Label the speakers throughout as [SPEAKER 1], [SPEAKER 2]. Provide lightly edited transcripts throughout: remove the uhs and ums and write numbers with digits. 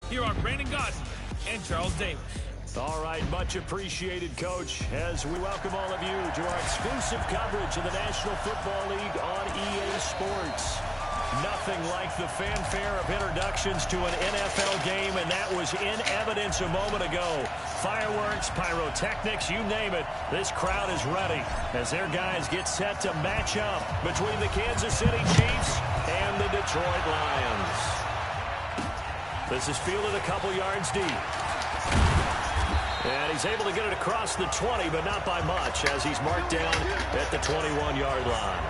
[SPEAKER 1] here are Brandon Godden and Charles Davis.
[SPEAKER 2] All right, much appreciated, Coach, as we welcome all of you to our exclusive coverage of the National Football League on EA Sports. Nothing like the fanfare of introductions to an NFL game, and that was in evidence a moment ago. Fireworks, pyrotechnics, you name it, this crowd is ready as their guys get set to match up between the Kansas City Chiefs and the Detroit Lions. This is fielded a couple yards deep. And he's able to get it across the 20, but not by much, as he's marked down at the 21-yard line.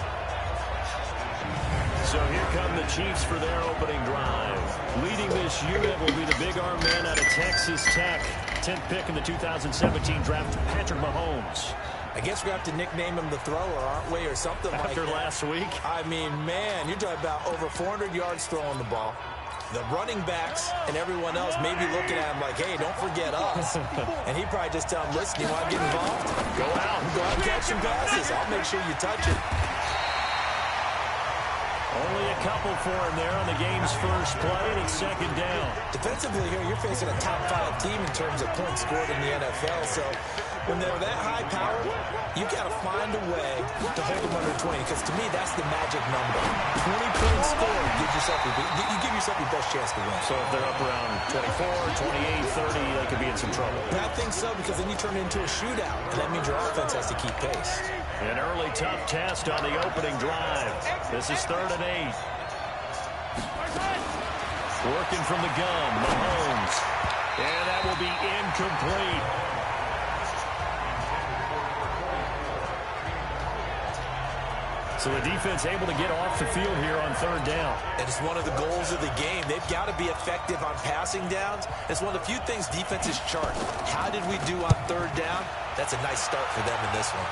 [SPEAKER 2] So here come the Chiefs for their opening drive. Leading this unit will be the big arm man out of Texas Tech. 10th pick in the 2017 draft, Patrick Mahomes.
[SPEAKER 3] I guess we have to nickname him the thrower, aren't we, or something like that.
[SPEAKER 2] After last week?
[SPEAKER 3] I mean, man, you're talking about over 400 yards throwing the ball. The running backs and everyone else may be looking at him like, hey, don't forget us. And he probably just tell him, listen, you want to get involved? Go out and catch some passes. I'll make sure you touch it.
[SPEAKER 2] Only a couple for him there on the game's first play, and it's second down.
[SPEAKER 3] Defensively here, you're facing a top-5 team in terms of points scored in the NFL. So when they're that high power, you got to find a way to hold them under 20, because to me, that's the magic number. 20 points scored, you give yourself your best chance to win.
[SPEAKER 2] So if they're up around 24, 28, 30, they could be in some trouble.
[SPEAKER 3] I think so, because then you turn it into a shootout, and that means your offense has to keep pace.
[SPEAKER 2] An early tough test on the opening drive. This is 3rd and 8. Working from the gun, Mahomes. And that will be incomplete. So the defense able to get off the field here on 3rd down.
[SPEAKER 3] And it's one of the goals of the game. They've got to be effective on passing downs. It's one of the few things defenses chart. How did we do on 3rd down? That's a nice start for them in this one.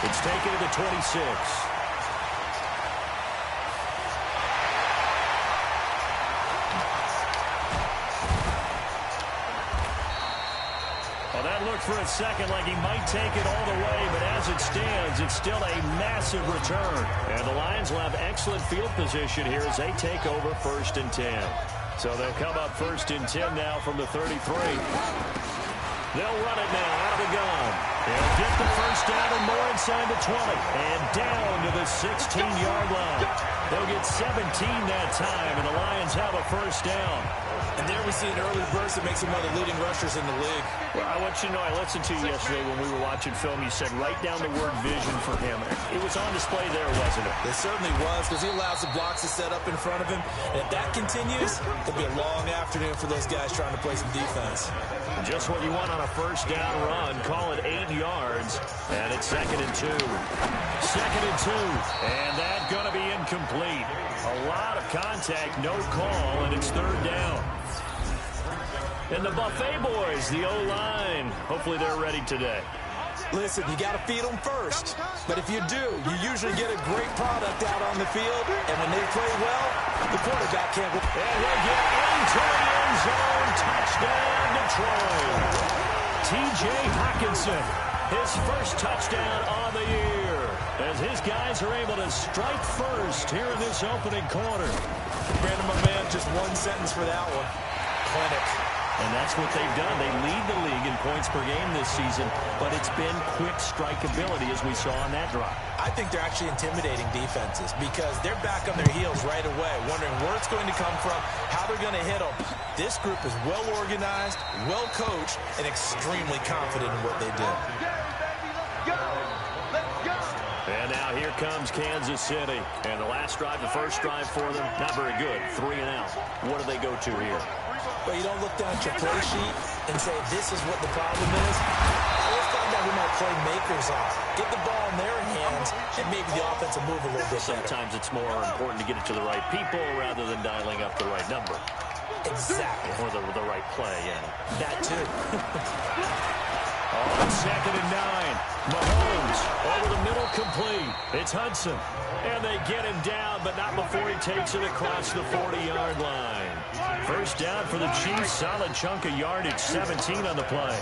[SPEAKER 2] It's taken to the 26. Well, that looked for a second like he might take it all the way, but as it stands, it's still a massive return. And the Lions will have excellent field position here as they take over 1st and 10. So they'll come up 1st and 10 now from the 33. They'll run it now out of the gun. They'll get the first down and more inside the 20. And down to the 16-yard line. They'll get 17 that time, and the Lions have a first down.
[SPEAKER 3] And there we see an early burst that makes him one of the leading rushers in the league.
[SPEAKER 2] Well, I want you to know, I listened to you yesterday when we were watching film. You said write down the word vision for him. It was on display there, wasn't it?
[SPEAKER 3] It certainly was, because he allows the blocks to set up in front of him. And if that continues, it'll be a long afternoon for those guys trying to play some defense.
[SPEAKER 2] Just what you want on a first down run. Call it 8 yards. And it's 2nd and 2. 2nd and 2. And that's going to be incomplete. A lot of contact, no call, and it's 3rd down. And the Buffet boys, the O-line, hopefully they're ready today.
[SPEAKER 3] Listen, you got to feed them first. But if you do, you usually get a great product out on the field. And when they play well, the quarterback can't.
[SPEAKER 2] And he'll get into the end zone. Touchdown, Detroit. T.J. Hockenson, his first touchdown on the year, as his guys are able to strike first here in this opening quarter.
[SPEAKER 3] Brandon, my man, just one sentence for that one. Clinic.
[SPEAKER 2] And that's what they've done. They lead the league in points per game this season, but it's been quick strikeability as we saw on that drive.
[SPEAKER 3] I think they're actually intimidating defenses because they're back on their heels right away, wondering where it's going to come from, how they're going to hit them. This group is well organized, well coached, and extremely confident in what they do.
[SPEAKER 2] And now here comes Kansas City. And the last drive, the first drive for them, not very good. 3 and out. What do they go to here?
[SPEAKER 3] But you don't look down at your play sheet and say, this is what the problem is. Let's find out who my playmakers are. Get the ball in their hands, and maybe the offense will move a little bit better.
[SPEAKER 2] Sometimes it's more important to get it to the right people rather than dialing up the right number.
[SPEAKER 3] Exactly.
[SPEAKER 2] Or the right play, yeah.
[SPEAKER 3] That too.
[SPEAKER 2] On 2nd and 9. Mahomes over the middle, complete. It's Hudson. And they get him down, but not before he takes it across the 40-yard line. First down for the Chiefs. Solid chunk of yardage. 17 on the play.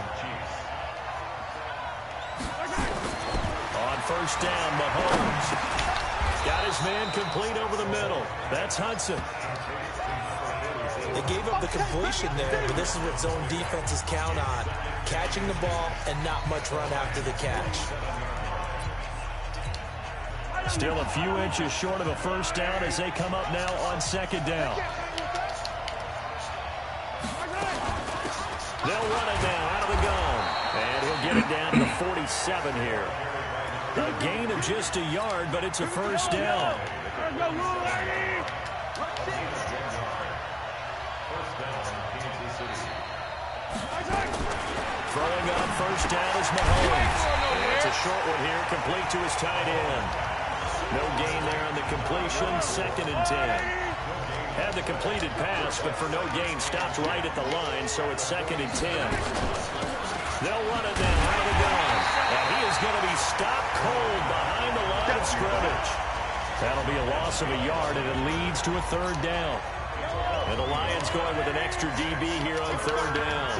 [SPEAKER 2] On first down, Mahomes got his man complete over the middle. That's Hudson.
[SPEAKER 3] They gave up the completion there, but this is what zone defenses count on. Catching the ball and not much run after the catch.
[SPEAKER 2] Still a few inches short of a first down as they come up now on second down. They'll run it now out of the gun. And he'll get it down to the 47 here. A gain of just a yard, but it's a first down. Throwing on first down is Mahomes. It's a short one here, complete to his tight end. No gain there on the completion, 2nd and 10. Had the completed pass, but for no gain, stopped right at the line, so it's 2nd and 10. They'll run it now out of the gun. And he is going to be stopped cold behind the line of scrimmage. That'll be a loss of a yard, and it leads to a 3rd down. And the Lions going with an extra DB here on 3rd down.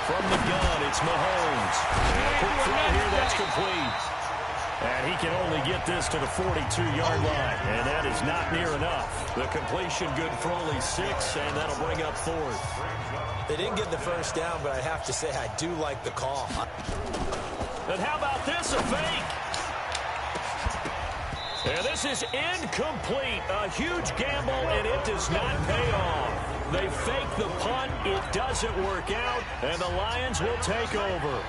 [SPEAKER 2] From the gun, it's Mahomes. And a quick throw here, that's complete. And he can only get this to the 42-yard line. And that is not near enough. The completion good for only 6, and that'll bring up 4th.
[SPEAKER 3] They didn't get the first down, but I have to say I do like the call.
[SPEAKER 2] And how about this, a fake? And this is incomplete. A huge gamble, and it does not pay off. They fake the punt. It doesn't work out, and the Lions will take over.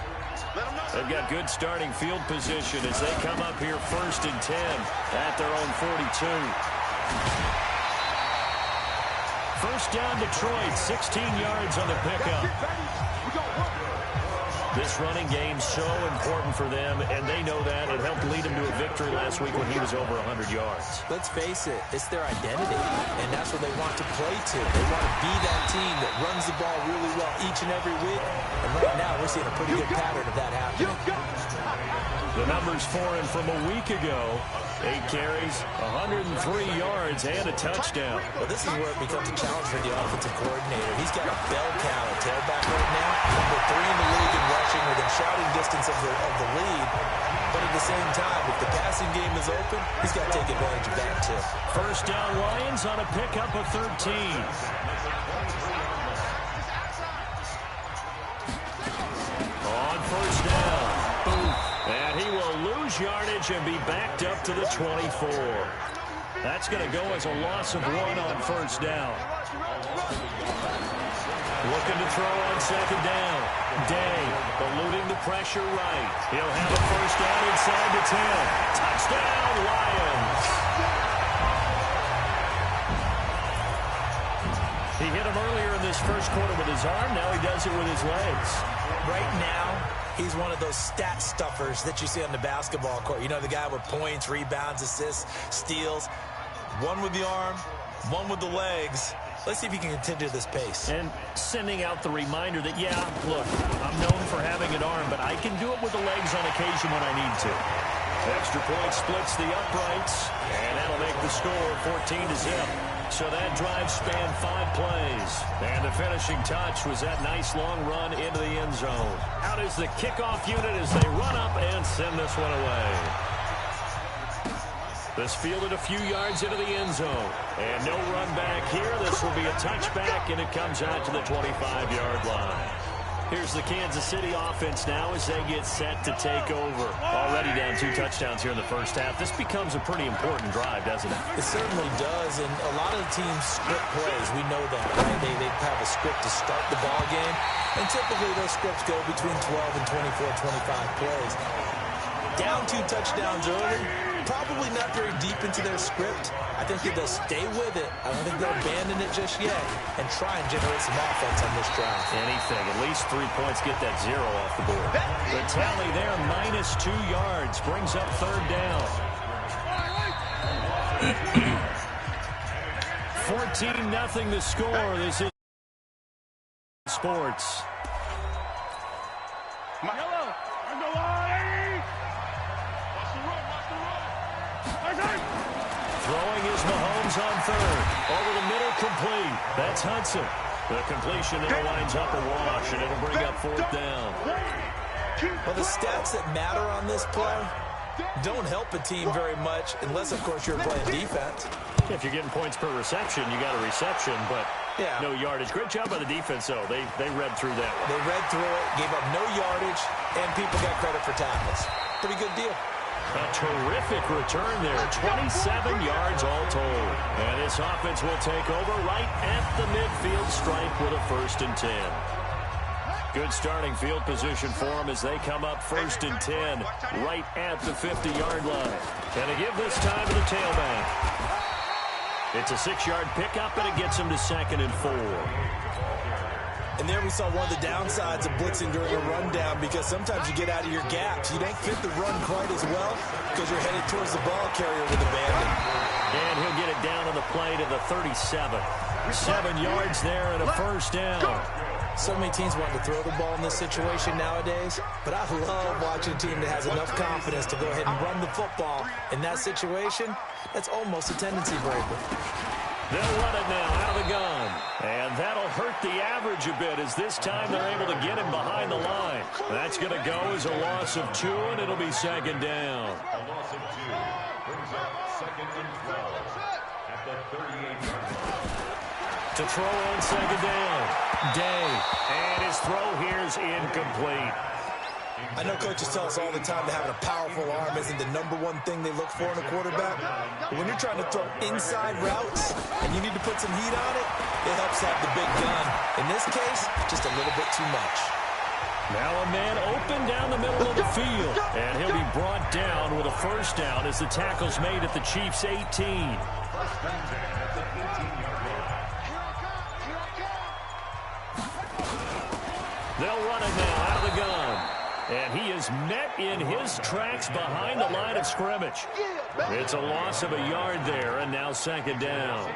[SPEAKER 2] They've got good starting field position as they come up here 1st and 10 at their own 42. First down, Detroit, 16 yards on the pickup. This running game's so important for them, and they know that. It helped lead them to a victory last week when he was over 100 yards.
[SPEAKER 3] Let's face it, it's their identity, and that's what they want to play to. They want to be that team that runs the ball really well each and every week, and right now we're seeing a pretty good pattern of that happening.
[SPEAKER 2] The numbers for him from a week ago, 8 carries, 103 yards, and a touchdown.
[SPEAKER 3] Well, this is where it becomes a challenge for the offensive coordinator. He's got a bell cow at tailback right now, number 3 in the league in rushing within shouting distance of the lead. But at the same time, if the passing game is open, he's got to take advantage of that too.
[SPEAKER 2] First down, Lions on a pickup of 13. On first down, and he will lose yardage and be backed up to the 24. That's going to go as a loss of 1 on first down. Looking to throw on second down. Day eluding the pressure right. He'll have a first down inside the 10. Touchdown, Lions. He hit him earlier in this first quarter with his arm. Now he does it with his legs.
[SPEAKER 3] Right now, he's one of those stat stuffers that you see on the basketball court. You know, the guy with points, rebounds, assists, steals. One with the arm, one with the legs. Let's see if he can continue this pace.
[SPEAKER 2] And sending out the reminder that, yeah, look, I'm known for having an arm, but I can do it with the legs on occasion when I need to. Extra point splits the uprights, and that'll make the score 14-0. So that drive spanned 5 plays. And the finishing touch was that nice long run into the end zone. Out is the kickoff unit as they run up and send this one away. This fielded a few yards into the end zone. And no run back here. This will be a touchback, and it comes out to the 25-yard line. Here's the Kansas City offense now as they get set to take over. Already down 2 touchdowns here in the first half. This becomes a pretty important drive, doesn't it?
[SPEAKER 3] It certainly does, and a lot of the teams script plays. We know that, right? They have a script to start the ball game, and typically those scripts go between 12 and 24, 25 plays. Down 2 touchdowns early, probably not very deep into their script. I think that they'll stay with it. I don't think they'll abandon it just yet and try and generate some offense on this drive.
[SPEAKER 2] Anything. At least 3 points get that 0 off the board. The tally there, -2 yards, brings up 3rd down. 14-0 the score. This is sports. Throwing is Mahomes on 3rd. Over the middle, complete. That's Hudson. The completion now winds up a wash, and it'll bring up 4th down.
[SPEAKER 3] Well, the stats that matter on this play don't help a team very much unless, of course, you're playing defense.
[SPEAKER 2] If you're getting points per reception, you got a reception, but no yardage. Great job by the defense, though. They read through that one.
[SPEAKER 3] They read through it, gave up no yardage, and people got credit for tackles. Pretty good deal.
[SPEAKER 2] A terrific return there. 27 yards all told. And this offense will take over right at the midfield stripe with a 1st and 10. Good starting field position for them as they come up 1st and 10 right at the 50-yard line. And they give this time to the tailback. It's a 6-yard pickup, and it gets them to 2nd and 4.
[SPEAKER 3] And there we saw one of the downsides of blitzing during a rundown, because sometimes you get out of your gaps. You don't fit the run quite as well because you're headed towards the ball carrier with abandon.
[SPEAKER 2] And he'll get it down on the play to the 37. 7 yards there and a 1st down.
[SPEAKER 3] So many teams want to throw the ball in this situation nowadays, but I love watching a team that has enough confidence to go ahead and run the football. In that situation, that's almost a tendency breaker.
[SPEAKER 2] They'll run it now out of the gun. And that'll hurt the average a bit, as this time they're able to get him behind the line. That's going to go as a loss of 2, and it'll be 2nd down.
[SPEAKER 4] A loss of 2 brings up 2nd and 12 at the 38-yard line.
[SPEAKER 2] To throw on 2nd down. Day. And his throw here is incomplete.
[SPEAKER 3] I know coaches tell us all the time that having a powerful arm isn't the #1 thing they look for in a quarterback. But when you're trying to throw inside routes and you need to put some heat on it, it helps have the big gun. In this case, just a little bit too much.
[SPEAKER 2] Now a man open down the middle of the field. And he'll be brought down with a 1st down as the tackle's made at the Chiefs' 18. They'll run it now out of the gun. And he is met in his tracks behind the line of scrimmage. It's a loss of a yard there, and now 2nd down.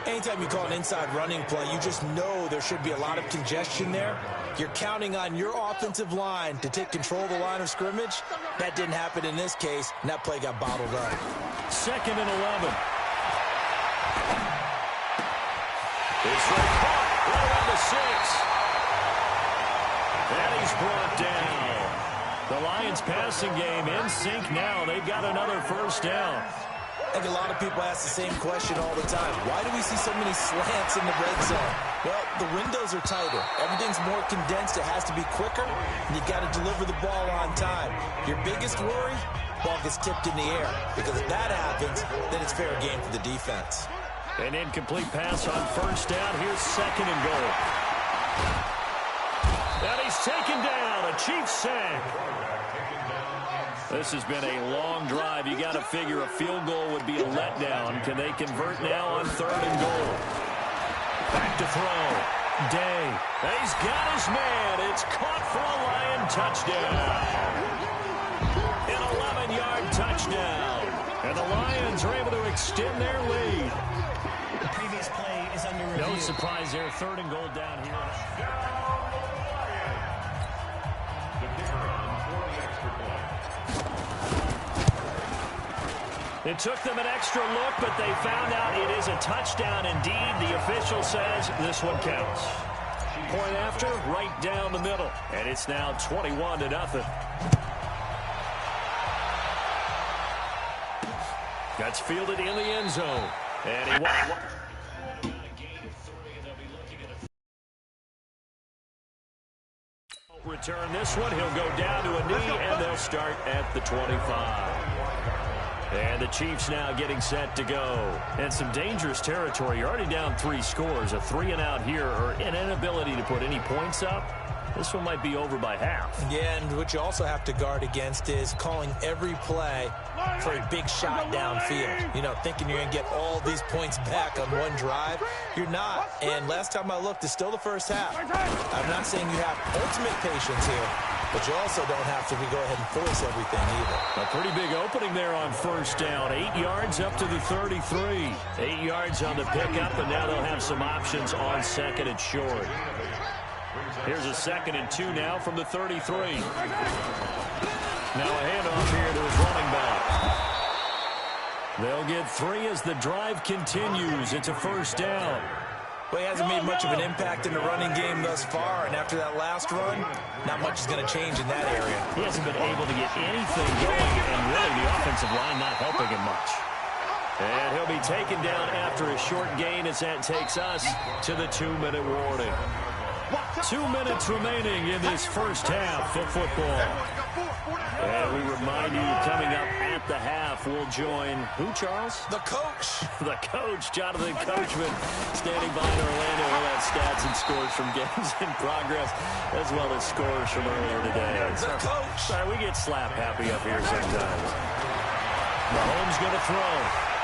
[SPEAKER 3] Anytime you call an inside running play, you just know there should be a lot of congestion there. You're counting on your offensive line to take control of the line of scrimmage. That didn't happen in this case, and that play got bottled up.
[SPEAKER 2] 2nd and 11. It's caught right around the 6. And he's brought down. The Lions passing game in sync now. They've got another 1st down.
[SPEAKER 3] I think a lot of people ask the same question all the time. Why do we see so many slants in the red zone? Well, the windows are tighter. Everything's more condensed. It has to be quicker, and you got to deliver the ball on time. Your biggest worry, ball gets tipped in the air, because if that happens, then it's fair game for the defense.
[SPEAKER 2] An incomplete pass on 1st down. Here's 2nd and goal. And he's taken down. A Chiefs sack. This has been a long drive. You got to figure a field goal would be a letdown. Can they convert now on 3rd and goal? Back to throw. Day. And he's got his man. It's caught for a Lion touchdown. An 11-yard touchdown. And the Lions are able to extend their lead.
[SPEAKER 5] The previous play is under review.
[SPEAKER 2] No surprise there. 3rd and goal down here. It took them an extra look, but they found out it is a touchdown indeed. The official says this one counts. Point after, right down the middle. And it's now 21-0. That's fielded in the end zone. And he won. Return this one. He'll go down to a knee, and they'll start at the 25. And the Chiefs now getting set to go. And some dangerous territory. You're already down 3 scores. A 3-and-out here, or an inability to put any points up. This one might be over by half.
[SPEAKER 3] Yeah, and what you also have to guard against is calling every play for a big shot downfield. You know, thinking you're going to get all these points back on one drive. You're not. And last time I looked, it's still the first half. I'm not saying you have ultimate patience here, but you also don't have to go ahead and force everything either.
[SPEAKER 2] A pretty big opening there on 1st down. 8 yards up to the 33. 8 yards on the pickup, and now they'll have some options on 2nd and short. Here's a 2nd and 2 now from the 33. Now a handoff here to his running back. They'll get 3 as the drive continues. It's a 1st down.
[SPEAKER 3] Well, he hasn't made much of an impact in the running game thus far, and after that last run, not much is going to change in that area.
[SPEAKER 2] He hasn't been able to get anything going, and really the offensive line not helping him much. And he'll be taken down after a short gain as that takes us to the 2-minute warning. 2 minutes remaining in this first half of football. And we remind you, coming up at the half, we'll join who, Charles?
[SPEAKER 3] The coach.
[SPEAKER 2] The coach, Jonathan Coachman, standing by in Orlando. We'll have stats and scores from games in progress, as well as scores from earlier today.
[SPEAKER 3] The coach.
[SPEAKER 2] Sorry, we get slap happy up here sometimes. Mahomes going to throw.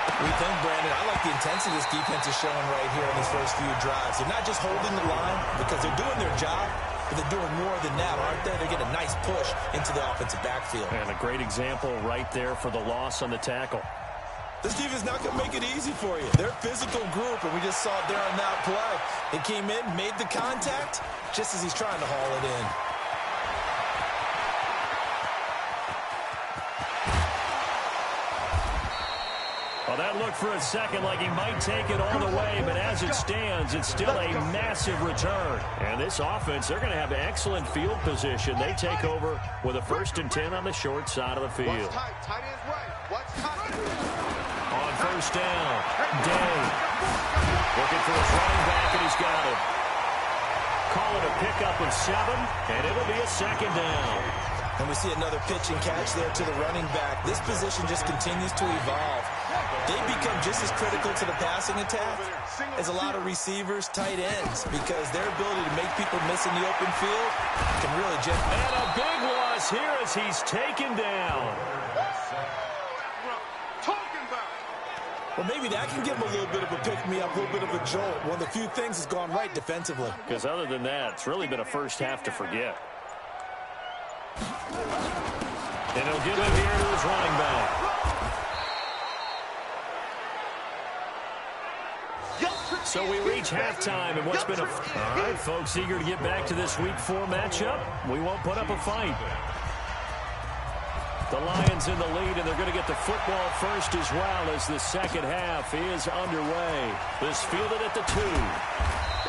[SPEAKER 3] We think, Brandon, I like the intensity this defense is showing right here in these first few drives. They're not just holding the line because they're doing their job, but they're doing more than that, aren't they? They're getting a nice push into the offensive backfield.
[SPEAKER 2] And a great example right there for the loss on the tackle.
[SPEAKER 3] This defense is not going to make it easy for you. They're a physical group, and we just saw it there on that play. They came in, made the contact, just as he's trying to haul it in.
[SPEAKER 2] Well, that looked for a second like he might take it all the way, but as it stands, it's still a massive return. And this offense, they're going to have excellent field position. They take over with a 1st and 10 on the short side of the field. On first down, Day. Looking for his running back, and he's got it. Call it a pickup of 7, and it'll be a 2nd down.
[SPEAKER 3] And we see another pitch and catch there to the running back. This position just continues to evolve. They become just as critical to the passing attack as a lot of receivers, tight ends, because their ability to make people miss in the open field can really generate.
[SPEAKER 2] And a big loss here as he's taken down.
[SPEAKER 3] Well, maybe that can give him a little bit of a pick-me-up, a little bit of a jolt. One of the few things that's gone right defensively.
[SPEAKER 2] Because other than that, it's really been a first half to forget. And he'll give it here to his running back. So we reach halftime, and what's been a... All right, folks, eager to get back to this Week 4 matchup. We won't put up a fight. The Lions in the lead, and they're going to get the football first as well as the second half is underway. This fielded at the 2.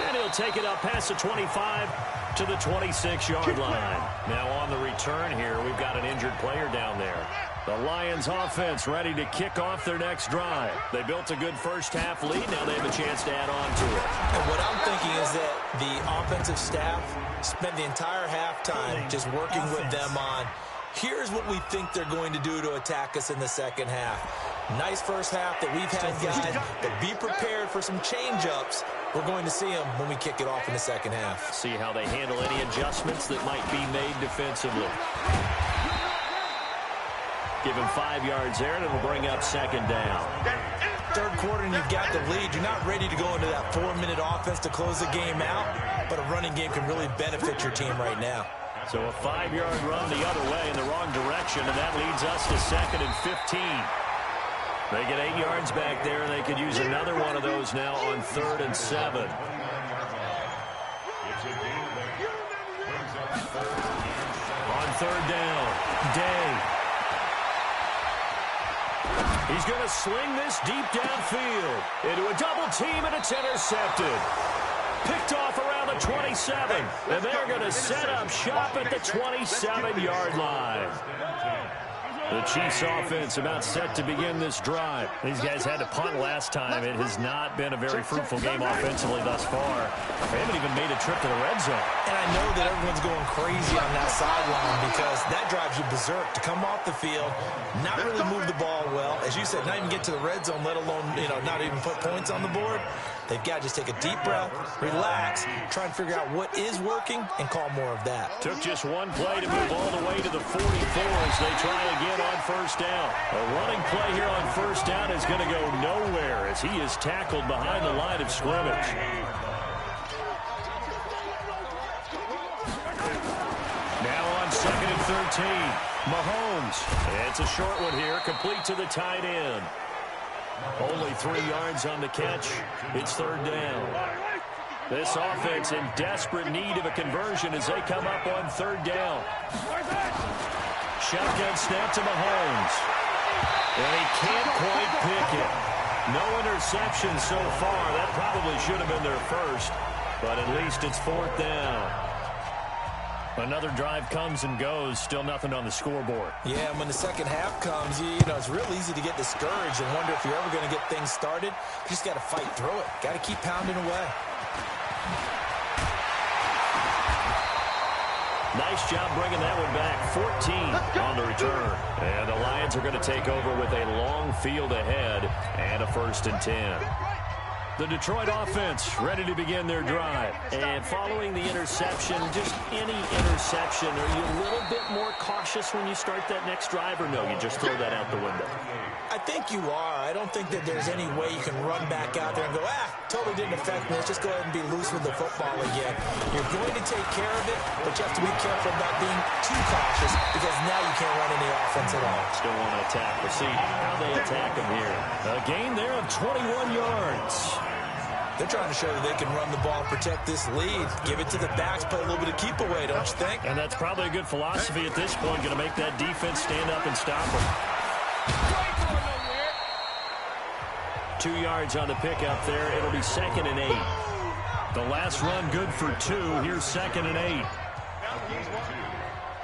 [SPEAKER 2] And he'll take it up past the 25 to the 26-yard line. Now on the return here, we've got an injured player down there. The Lions offense ready to kick off their next drive. They built a good first half lead. Now they have a chance to add on to it.
[SPEAKER 3] And what I'm thinking is that the offensive staff spent the entire halftime just working with them on, here's what we think they're going to do to attack us in the second half. Nice first half that we've had, guys, but be prepared for some change-ups. We're going to see them when we kick it off in the second half.
[SPEAKER 2] See how they handle any adjustments that might be made defensively. Give him 5 yards there, and it'll bring up 2nd down.
[SPEAKER 3] Third quarter, and you've got the lead. You're not ready to go into that 4-minute offense to close the game out, but a running game can really benefit your team right now.
[SPEAKER 2] So a 5-yard run the other way in the wrong direction, and that leads us to 2nd and 15. They get 8 yards back there, and they could use another one of those now on 3rd and 7. On 3rd down, Day. He's going to sling this deep downfield into a double team, and it's intercepted. Picked off around the 27, and they're going to set up shop at the 27-yard line. The Chiefs offense about set to begin this drive. These guys had to punt last time. It has not been a very fruitful game offensively thus far. They haven't even made a trip to the red zone.
[SPEAKER 3] And I know that everyone's going crazy on that sideline because that drives you berserk to come off the field, not really move the ball well. As you said, not even get to the red zone, let alone, not even put points on the board. They've got to just take a deep breath, relax, try and figure out what is working, and call more of that.
[SPEAKER 2] Took just one play to move all the way to the 44 as they try again on first down. A running play here on first down is going to go nowhere as he is tackled behind the line of scrimmage. Now on 2nd and 13, Mahomes. It's a short one here, complete to the tight end. Only 3 yards on the catch. It's 3rd down. This offense in desperate need of a conversion as they come up on 3rd down. Shotgun snap to Mahomes. And he can't quite pick it. No interception so far. That probably should have been their first. But at least it's 4th down. Another drive comes and goes, still nothing on the scoreboard.
[SPEAKER 3] Yeah, and when the second half comes, you know, it's real easy to get discouraged and wonder if you're ever going to get things started. You just got to fight through it. Got to keep pounding away.
[SPEAKER 2] Nice job bringing that one back. 14 on the return. And the Lions are going to take over with a long field ahead and a 1st and 10. The Detroit offense ready to begin their drive. And following the interception, just any interception, are you a little bit more cautious when you start that next drive, or no, you just throw that out the window?
[SPEAKER 3] I think you are. I don't think that there's any way you can run back out there and go, totally didn't affect me. Let's just go ahead and be loose with the football again. You're going to take care of it, but you have to be careful about being too cautious because now you can't run any offense at all.
[SPEAKER 2] Still want to attack. We'll see how they attack them here. A gain there of 21 yards.
[SPEAKER 3] They're trying to show that they can run the ball, protect this lead. Give it to the backs, play a little bit of keep away, don't you think?
[SPEAKER 2] And that's probably a good philosophy at this point, going to make that defense stand up and stop them. 2 yards on the pickup there. It'll be 2nd and 8. The last run good for 2. Here's 2nd and 8.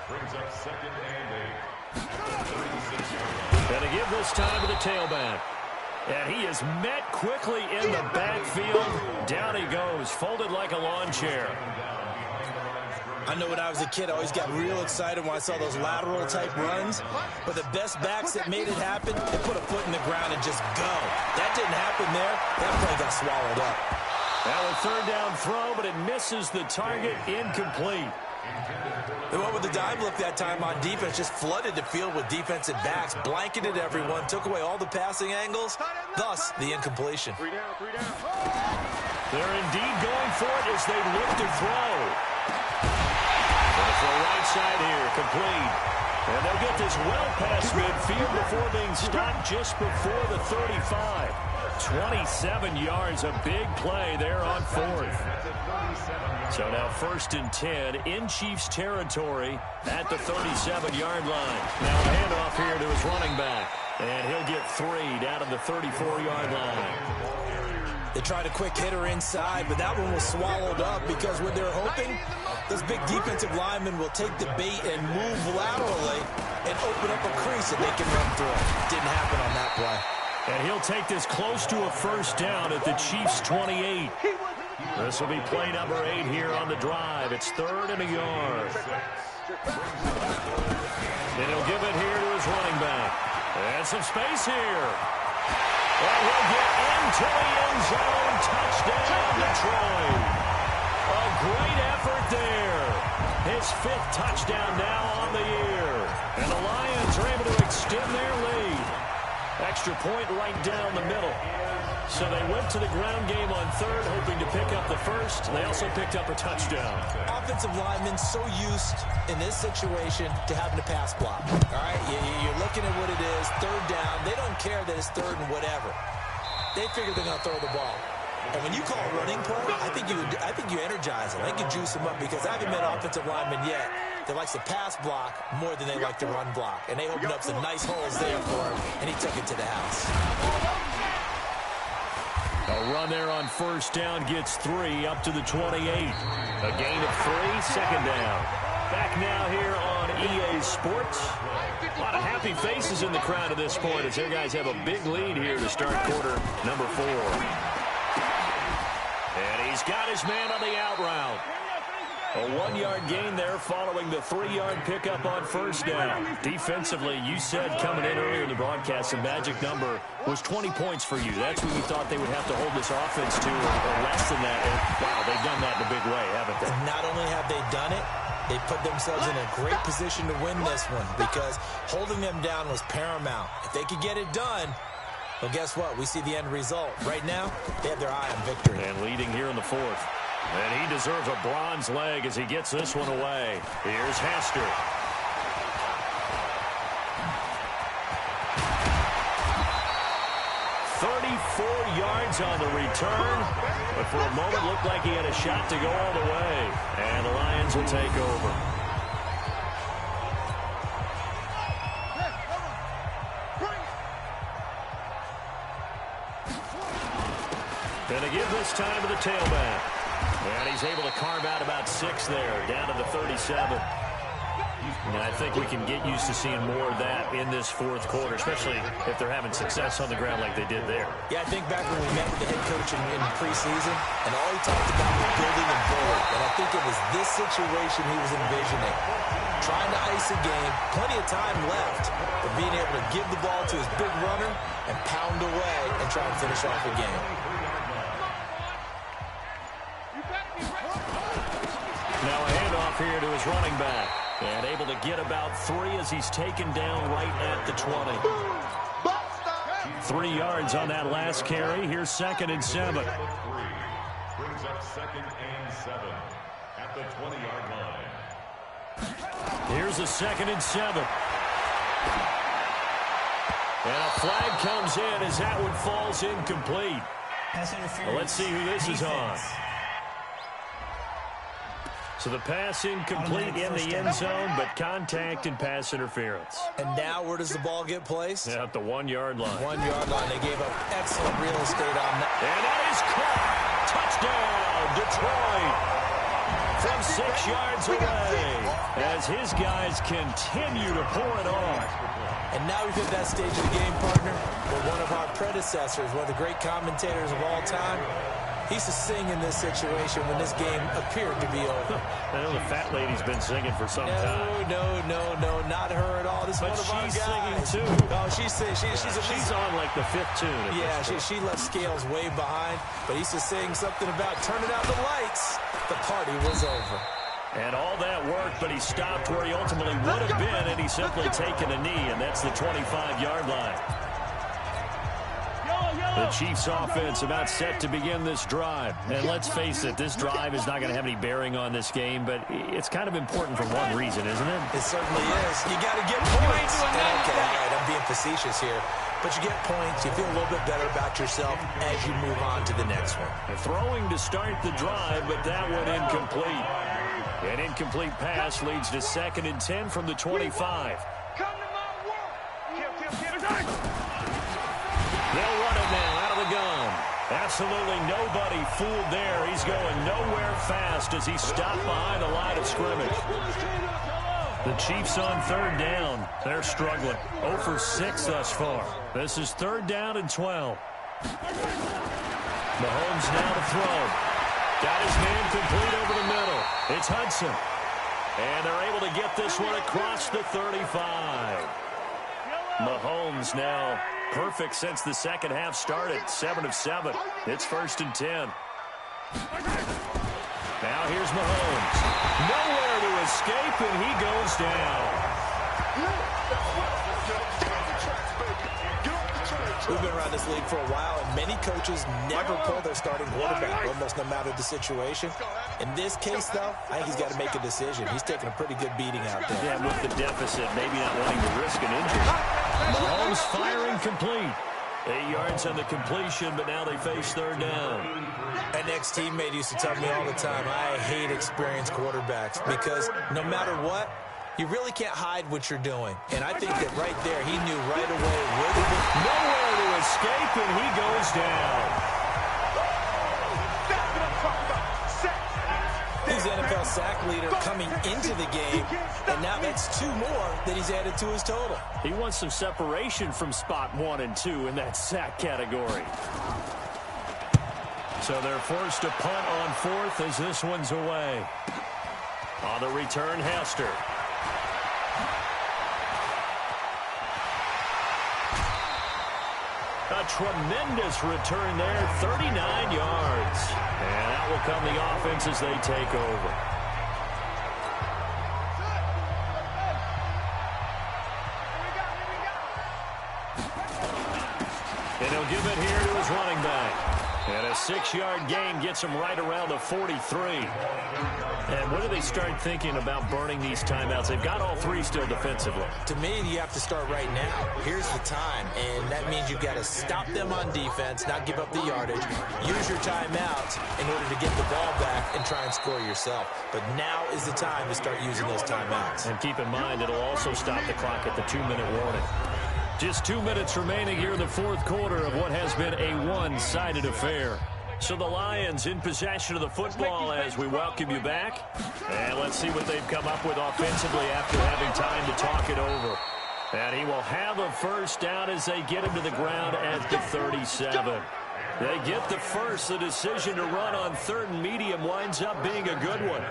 [SPEAKER 4] Brings up 2nd and 8.
[SPEAKER 2] Going to give this time to the tailback. And he is met quickly in the backfield. Down he goes, folded like a lawn chair.
[SPEAKER 3] I know when I was a kid, I always got real excited when I saw those lateral-type runs. But the best backs that made it happen, they put a foot in the ground and just go. That didn't happen there. That play got swallowed up.
[SPEAKER 2] Now a 3rd down throw, but it misses the target, incomplete.
[SPEAKER 3] They went with the dime look that time on defense, just flooded the field with defensive backs, blanketed everyone, took away all the passing angles, thus the incompletion.
[SPEAKER 2] They're indeed going for it as they look to throw. Off the right side here, complete. And they'll get this well past midfield before being stopped just before the 35. 27 yards, a big play there on 4th. So now 1st and 10 in Chiefs territory at the 37-yard line. Now a handoff here to his running back. And he'll get 3 down to the 34-yard line.
[SPEAKER 3] They tried a quick hitter inside, but that one was swallowed up because what they're hoping, those big defensive linemen will take the bait and move laterally and open up a crease that they can run through. Didn't happen on that play.
[SPEAKER 2] And he'll take this close to a 1st down at the Chiefs' 28. This will be play number 8 here on the drive. It's 3rd and a yard. And he'll give it here to his running back. And some space here. And he'll get into the end zone. Touchdown, Detroit. A great effort there. His 5th touchdown now on the year. And the Lions are able to extend their lead. Extra point right down the middle. So they went to the ground game on 3rd, hoping to pick up the 1st. They also picked up a touchdown.
[SPEAKER 3] Offensive linemen so used in this situation to having to pass block. All right, you're looking at what it is, 3rd down. They don't care that it's 3rd and whatever. They figure they're going to throw the ball. And when you call a running play, I think you energize them. I think you juice them up because I haven't met an offensive lineman yet that likes to pass block more than they like to run block. And they opened up some nice holes there for him, and he took it to the house.
[SPEAKER 2] A run there on 1st down gets 3 up to the 28. A gain of 3, 2nd down. Back now here on EA Sports. A lot of happy faces in the crowd at this point as their guys have a big lead here to start quarter number 4. And he's got his man on the out route. A 1-yard gain there following the 3-yard pickup on 1st down. Defensively, you said coming in earlier in the broadcast, the magic number was 20 points for you. That's what you thought they would have to hold this offense to, or less than that. And, wow, they've done that in a big way, haven't they?
[SPEAKER 3] Not only have they done it, they put themselves in a great position to win this one because holding them down was paramount. If they could get it done, well, guess what? We see the end result. Right now, they have their eye on victory.
[SPEAKER 2] And leading here in the 4th. And he deserves a bronze leg as he gets this one away. Here's Hester. Yards on the return, but for a moment looked like he had a shot to go all the way. And the Lions will take over. Going to give this time to the tailback. And he's able to carve out about 6 there, down to the 37. And I think we can get used to seeing more of that in this fourth quarter, especially if they're having success on the ground like they did there.
[SPEAKER 3] Yeah, I think back when we met with the head coach in preseason, and all he talked about was building and bullying. And I think it was this situation he was envisioning. Trying to ice a game, plenty of time left, but being able to give the ball to his big runner and pound away and try and finish off a game.
[SPEAKER 2] Now a handoff here to his running back. And able to get about 3 as he's taken down right at the 20. 3 yards on that last carry. Here's 2nd and 7.
[SPEAKER 4] Brings up 2nd and 7 at the 20-yard line.
[SPEAKER 2] Here's a 2nd and 7. And a flag comes in as that one falls incomplete.
[SPEAKER 5] Pass interference.
[SPEAKER 2] Well, let's see who this is on. So the pass incomplete in the end zone, but contact and pass interference.
[SPEAKER 3] And now where does the ball get placed?
[SPEAKER 2] At the 1-yard line.
[SPEAKER 3] 1-yard line. They gave up excellent real estate on that.
[SPEAKER 2] And that is caught. Touchdown, Detroit. From 6 yards away as his guys continue to pour it on.
[SPEAKER 3] And now we've hit that stage of the game, partner, where one of our predecessors, one of the great commentators of all time, he used to sing in this situation when this game appeared to be over.
[SPEAKER 2] I know the fat lady's been singing for some time.
[SPEAKER 3] No, not her at all. This is one of our guys.
[SPEAKER 2] She's singing too.
[SPEAKER 3] Oh, she's
[SPEAKER 2] on like the 5th tune.
[SPEAKER 3] Yeah, she left Scales way behind, but he used to sing something about turning out the lights. The party was over.
[SPEAKER 2] And all that worked, but he stopped where he ultimately would have been, and he's simply taken a knee, and that's the 25-yard line. The Chiefs offense about set to begin this drive. And let's face it, this drive is not going to have any bearing on this game, but it's kind of important for one reason, isn't it?
[SPEAKER 3] It certainly is. You got to get points. Okay, all right, I'm being facetious here. But you get points, you feel a little bit better about yourself as you move on to the next one.
[SPEAKER 2] And throwing to start the drive, but that one incomplete. An incomplete pass leads to 2nd and 10 from the 25. They'll run it now out of the gun. Absolutely nobody fooled there. He's going nowhere fast as he's stopped behind the line of scrimmage. The Chiefs on 3rd down. They're struggling. 0 for 6 thus far. This is 3rd down and 12. Mahomes now to throw. Got his man complete over the middle. It's Hudson. And they're able to get this one across the 35. Mahomes now perfect since the second half started. 7 of 7. It's 1st and 10. Now here's Mahomes. Nowhere to escape, and he goes down.
[SPEAKER 3] We've been around this league for a while, and many coaches never pull their starting quarterback, almost no matter the situation. In this case, though, I think he's got to make a decision. He's taking a pretty good beating out there.
[SPEAKER 2] Yeah, with the deficit, maybe not wanting to risk an injury. Mahomes firing complete. 8 yards on the completion, but now they face 3rd down.
[SPEAKER 3] An ex-teammate used to tell me all the time, I hate experienced quarterbacks because no matter what, you really can't hide what you're doing. And I think that right there, he knew right away where to go.
[SPEAKER 2] Nowhere to escape, and he goes down.
[SPEAKER 3] He's NFL sack leader coming into the game, and now that's 2 more that he's added to his total.
[SPEAKER 2] He wants some separation from spot 1 and 2 in that sack category. So they're forced to punt on 4th as this one's away. On the return, Hester. A tremendous return there, 39 yards. And that will come the offense as they take over. And he'll give it here to his running back. And a 6-yard gain gets him right around the 43. And when do they start thinking about burning these timeouts? They've got all 3 still defensively.
[SPEAKER 3] To me, you have to start right now. Here's the time, and that means you've got to stop them on defense, not give up the yardage, use your timeouts in order to get the ball back and try and score yourself. But now is the time to start using those timeouts.
[SPEAKER 2] And keep in mind, it'll also stop the clock at the 2-minute warning. Just 2 minutes remaining here in the 4th quarter of what has been a one-sided affair. So the Lions in possession of the football as we welcome you back. And let's see what they've come up with offensively after having time to talk it over. And he will have a first down as they get him to the ground at the 37. They get the first. The decision to run on third and medium winds up being a good one.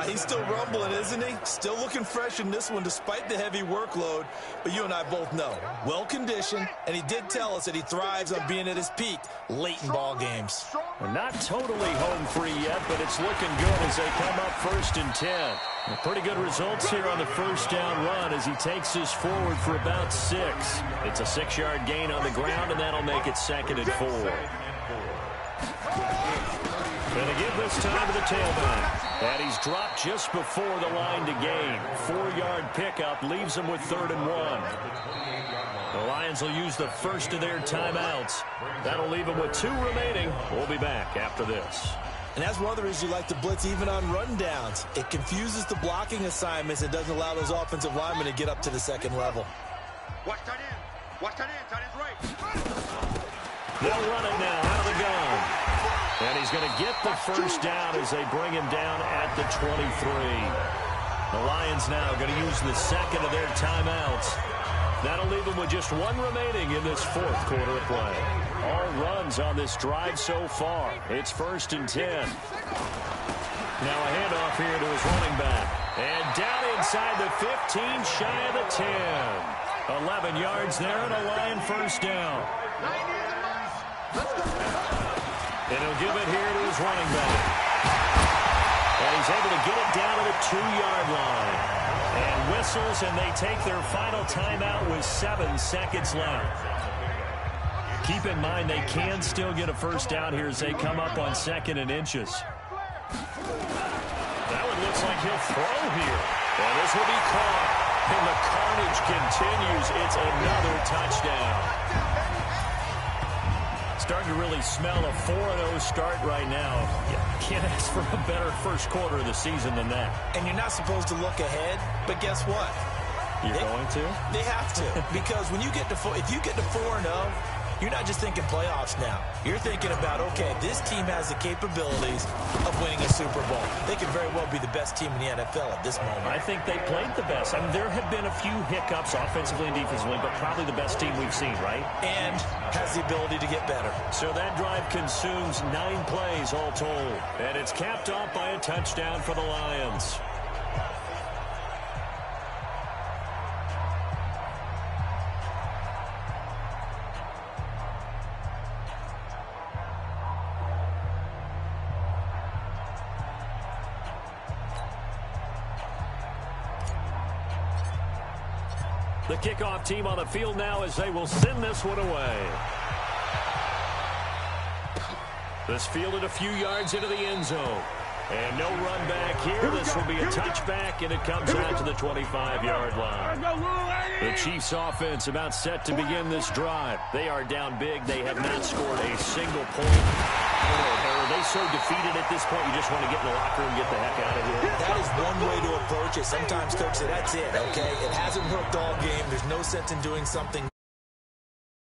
[SPEAKER 3] He's still rumbling, isn't he? Still looking fresh in this one despite the heavy workload. But you and I both know, well-conditioned, and he did tell us that he thrives on being at his peak late in ball games.
[SPEAKER 2] And not totally home free yet, but it's looking good as they come up 1st and 10. Pretty good results here on the first down run as he takes this forward for about 6. It's a 6-yard gain on the ground, and that'll make it 2nd and 4. Going to give this time to the tailback. And he's dropped just before the line to gain. 4-yard pickup leaves him with 3rd and 1. The Lions will use the first of their timeouts. That'll leave them with 2 remaining. We'll be back after this.
[SPEAKER 3] And that's one of the reasons you like to blitz even on rundowns. It confuses the blocking assignments and doesn't allow those offensive linemen to get up to the second level.
[SPEAKER 6] Watch tight end. Watch tight end. Tight end's right.
[SPEAKER 2] They'll run it now out of the gun. And he's going to get the first down as they bring him down at the 23. The Lions now going to use the second of their timeouts. That'll leave them with just 1 remaining in this 4th quarter of play. All runs on this drive so far. It's 1st and 10. Now a handoff here to his running back. And down inside the 15, shy of the 10. 11 yards there and a Lion first down. And he'll give it here to his running back. And he's able to get it down to the 2-yard line. And whistles, and they take their final timeout with 7 seconds left. Keep in mind they can still get a first down here as they come up on 2nd and inches. That one looks like he'll throw here. And this will be caught. And the carnage continues. It's another touchdown. Starting to really smell a 4-0 start right now. You can't ask for a better first quarter of the season than that.
[SPEAKER 3] And you're not supposed to look ahead, but guess what?
[SPEAKER 2] You're going to?
[SPEAKER 3] They have to. Because when you get to if you get to 4-0, you're not just thinking playoffs now. You're thinking about, okay, this team has the capabilities of winning a Super Bowl. They could very well be the best team in the NFL at this moment.
[SPEAKER 2] I think they played the best. I mean, there have been a few hiccups offensively and defensively, but probably the best team we've seen, right?
[SPEAKER 3] And has the ability to get better.
[SPEAKER 2] So that drive consumes 9 plays all told. And it's capped off by a touchdown for the Lions. The kickoff team on the field now as they will send this one away. This fielded a few yards into the end zone. And no run back here. This will be a touchback, and it comes out to the 25-yard line. The Chiefs offense about set to begin this drive. They are down big. They have not scored a single point. Are they so defeated at this point you just want to get in the locker room and get the heck out of here?
[SPEAKER 3] That is one way to approach it. Sometimes, Coach, say that's it, okay? It hasn't worked all game. There's no sense in doing something